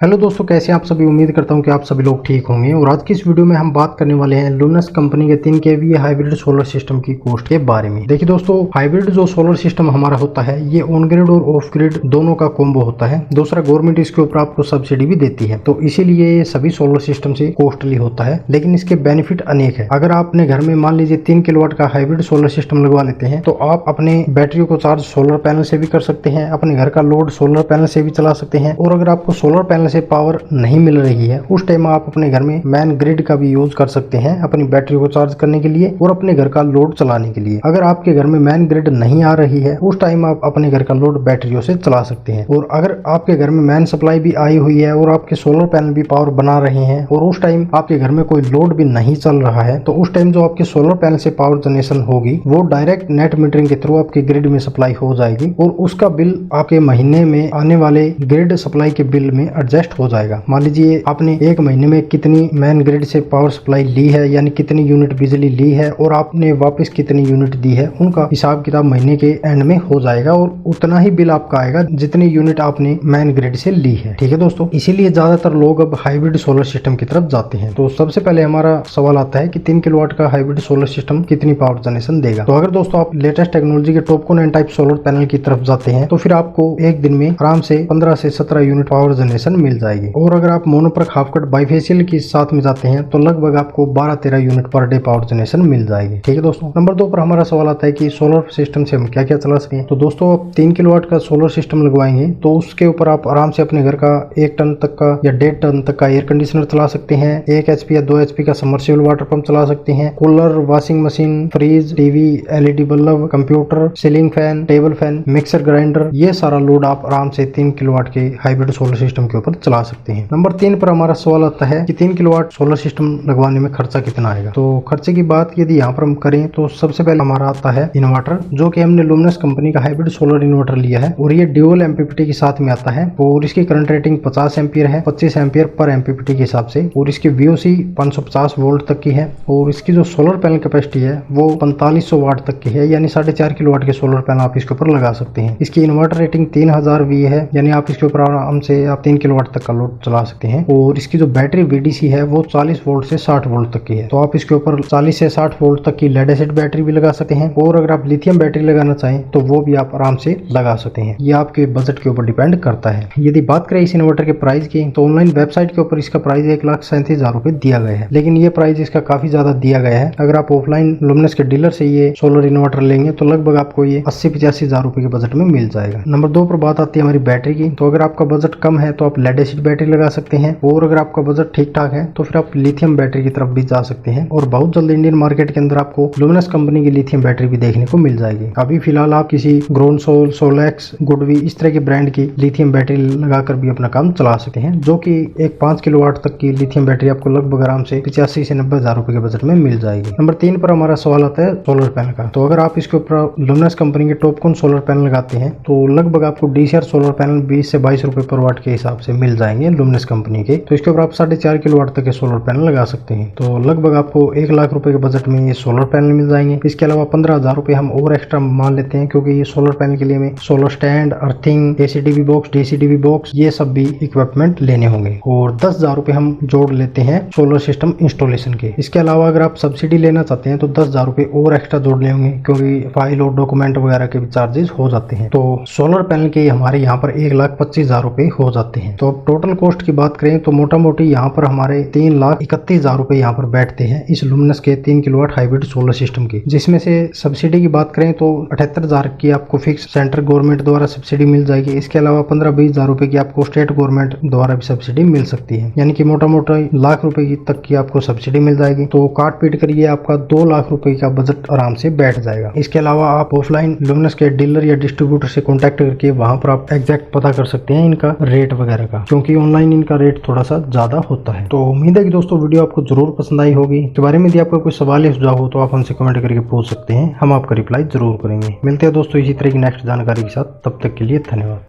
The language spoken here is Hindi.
हेलो दोस्तों, कैसे हैं आप सभी। उम्मीद करता हूं कि आप सभी लोग ठीक होंगे। और आज की इस वीडियो में हम बात करने वाले हैं लुमिनस कंपनी के 3 kVA हाइब्रिड सोलर सिस्टम की कॉस्ट के बारे में। देखिए दोस्तों, हाइब्रिड जो सोलर सिस्टम हमारा होता है ये ऑन ग्रिड और ऑफ ग्रिड दोनों का कॉम्बो होता है। दूसरा, गवर्नमेंट इसके ऊपर आपको सब्सिडी भी देती है, तो इसीलिए ये सभी सोलर सिस्टम से कॉस्टली होता है। लेकिन इसके बेनिफिट अनेक है। अगर आप अपने घर में मान लीजिए 3 किलोवाट का हाइब्रिड सोलर सिस्टम लगवा लेते हैं तो आप अपने बैटरी को चार्ज सोलर पैनल से भी कर सकते हैं, अपने घर का लोड सोलर पैनल से भी चला सकते हैं। और अगर आपको सोलर पैनल से पावर नहीं मिल रही है उस टाइम आप अपने घर में मैन ग्रिड का भी यूज कर सकते हैं अपनी बैटरी को चार्ज करने के लिए और अपने घर का लोड चलाने के लिए। अगर आपके घर में मैन ग्रिड नहीं आ रही है उस टाइम आप अपने घर का लोड बैटरियों से चला सकते हैं। और अगर आपके घर में मैन सप्लाई भी आई हुई है और आपके सोलर पैनल भी पावर बना रहे हैं और उस टाइम आपके घर में कोई लोड भी नहीं चल रहा है तो उस टाइम जो आपके सोलर पैनल से पावर जनरेशन होगी वो डायरेक्ट नेट मीटरिंग के थ्रू आपके ग्रिड में सप्लाई हो जाएगी और उसका बिल आपके महीने में आने वाले ग्रिड सप्लाई के बिल में एडजस्ट हो जाएगा। मान लीजिए आपने एक महीने में कितनी मैन ग्रिड से पावर सप्लाई ली है, यानी कितनी यूनिट बिजली ली है और आपने वापस कितनी यूनिट दी है, उनका हिसाब किताब महीने के एंड में हो जाएगा और उतना ही बिल आपका आएगा जितनी यूनिट आपने मैन ग्रिड से ली है। ठीक है दोस्तों, इसीलिए ज्यादातर लोग अब हाइब्रिड सोलर सिस्टम की तरफ जाते हैं। तो सबसे पहले हमारा सवाल आता है कि 3 किलोवाट का हाइब्रिड सोलर सिस्टम कितनी पावर जनरेशन देगा। तो अगर दोस्तों आप लेटेस्ट टेक्नोलॉजी के TOPCon N type solar panel की तरफ जाते हैं तो फिर आपको एक दिन में आराम से 15 से 17 यूनिट पावर जनरेशन मिल जाएगी। और अगर आप मोनोप्रक हाफ कट बाइफेशियल के साथ में जाते हैं तो लगभग आपको 12-13 unit per day power generation मिल जाएगी। ठीक है दोस्तों, नंबर 2 पर हमारा सवाल आता है कि सोलर सिस्टम से हम क्या क्या चला सकते हैं। तो दोस्तों आप 3 किलोवाट का सोलर सिस्टम लगवाएंगे तो उसके ऊपर आप आराम से अपने घर का 1 टन तक का या 1.5 टन तक का एयर कंडीशनर चला सकते हैं, 1 HP या 2 HP का समर्सिबल वाटर पंप चला सकते हैं, cooler, washing machine, fridge, TV, LED bulb, computer, ceiling fan, table fan, mixer grinder, ये सारा लोड आप आराम से 3 किलोवाट के हाइब्रिड सोलर सिस्टम के ऊपर चला सकते हैं। नंबर 3 पर हमारा सवाल आता है कि 3 किलोवाट सोलर सिस्टम लगवाने में खर्चा कितना आएगा। तो खर्चे की बात यदि यहाँ पर हम करें तो सबसे पहले हमारा आता है इन्वर्टर, जो कि हमने लुमिनस कंपनी का हाइब्रिड सोलर इन्वर्टर लिया है और ये ड्यूअल MPPT के साथ में आता है और इसकी करंट रेटिंग 50 एम्पियर है, 25 एम्पियर पर MPPT के हिसाब से, और इसकी VOC 550 वोल्ट तक की है और इसकी जो सोलर पैनल कैपेसिटी है वो 4500 वाट तक की है, यानी 4.5 किलोवाट के सोलर पैनल आप इसके ऊपर लगा सकते हैं। इसकी इन्वर्टर रेटिंग 3000 V है, यानी आप इसके ऊपर आराम से आप 3 किलोवाट तक का लोड चला सकते हैं। और इसकी जो बैटरी VDC है वो 40 वोल्ट से 60 वोल्ट तक की है, तो आप इसके ऊपर 40 से 60 वोल्ट तक की लेड एसिड बैटरी भी लगा सकते हैं और अगर आप लिथियम बैटरी लगाना चाहें तो वो भी आप आराम से लगा सकते हैं। ये आपके बजट के ऊपर डिपेंड करता है। यदि बात करें इस इन्वर्टर के प्राइस की तो ऑनलाइन वेबसाइट के ऊपर इसका प्राइस 1,37,000 रुपए दिया गया है, लेकिन ये प्राइस इसका काफी ज्यादा दिया गया है। अगर आप ऑफलाइन लुमिनस के डीलर से ये सोलर इन्वर्टर लेंगे तो लगभग आपको ये 80-85,000 रुपए के बजट में मिल जाएगा। नंबर 2 पर बात आती है हमारी बैटरी की। तो अगर आपका बजट कम है तो आप लेड एसिड बैटरी लगा सकते हैं और अगर आपका बजट ठीक ठाक है तो फिर आप लिथियम बैटरी की तरफ भी जा सकते हैं और बहुत जल्द इंडियन मार्केट के अंदर आपको लुमिनस कंपनी की लिथियम बैटरी भी देखने को मिल जाएगी। अभी फिलहाल आप किसी ग्रोनसोल, सोलेक्स, गुडवी इस तरह के ब्रांड की लिथियम बैटरी लगाकर भी अपना काम चला सकते हैं, जो कि एक 5 किलोवाट तक की लिथियम बैटरी आपको लगभग आराम से 85 से 90,000 रुपए के बजट में मिल जाएगी। नंबर 3 पर हमारा सवाल आता है सोलर पैनल का। तो अगर आप इसके ऊपर लुमिनस कंपनी के टॉपकॉन सोलर पैनल लगाते हैं तो लगभग आपको DCR सोलर पैनल 20 से 22 रुपए पर वाट के हिसाब से मिल जाएंगे लुमिनस कंपनी के। तो इसके ऊपर आप 4.5 किलोवाट तक के सोलर पैनल लगा सकते हैं, तो लगभग आपको 1 लाख रुपए के बजट में ये सोलर पैनल मिल जाएंगे। इसके अलावा 15,000 रुपए हम और एक्स्ट्रा मान लेते हैं क्योंकि ये सोलर पैनल के लिए हमें solar stand, earthing, ACDB box, DCDB box, ये सब भी इक्विपमेंट लेने होंगे और 10,000 रुपए हम जोड़ लेते हैं सोलर सिस्टम इंस्टॉलेशन के। इसके अलावा अगर आप सब्सिडी लेना चाहते हैं तो 10,000 रुपए और एक्स्ट्रा जोड़ने होंगे क्योंकि फाइल और डॉक्यूमेंट वगैरह के भी चार्जेस हो जाते हैं। तो सोलर पैनल के हमारे यहाँ पर 1,25,000 रुपए हो जाते हैं। तो अब टोटल कॉस्ट की बात करें तो मोटा मोटी यहाँ पर हमारे 3,31,000 रुपए यहाँ पर बैठते हैं इस लुमिनस के 3 किलोवाट हाइब्रिड सोलर सिस्टम की, जिसमें से सब्सिडी की बात करें तो 78,000 की आपको फिक्स सेंट्रल गवर्नमेंट द्वारा सब्सिडी मिल जाएगी। इसके अलावा 15-20,000 रुपए की आपको स्टेट गवर्नमेंट द्वारा भी सब्सिडी मिल सकती है, यानी कि मोटा मोटा लाख रुपए की तक की आपको सब्सिडी मिल जाएगी। तो काट पीट कर ये आपका 2 लाख रुपए का बजट आराम से बैठ जाएगा। इसके अलावा आप ऑफलाइन लुमिनस के डीलर या डिस्ट्रीब्यूटर से कॉन्टेक्ट करके वहां पर आप एग्जैक्ट पता कर सकते हैं इनका रेट वगैरह का, क्योंकि ऑनलाइन इनका रेट थोड़ा सा ज्यादा होता है। तो उम्मीद है कि दोस्तों वीडियो आपको जरूर पसंद आई होगी। इसके बारे में यदि आपका कोई सवाल या सुझाव हो तो आप हमसे कमेंट करके पूछ सकते हैं, हम आपका रिप्लाई जरूर करेंगे। मिलते हैं दोस्तों इसी तरह की नेक्स्ट जानकारी के साथ, तब तक के लिए धन्यवाद।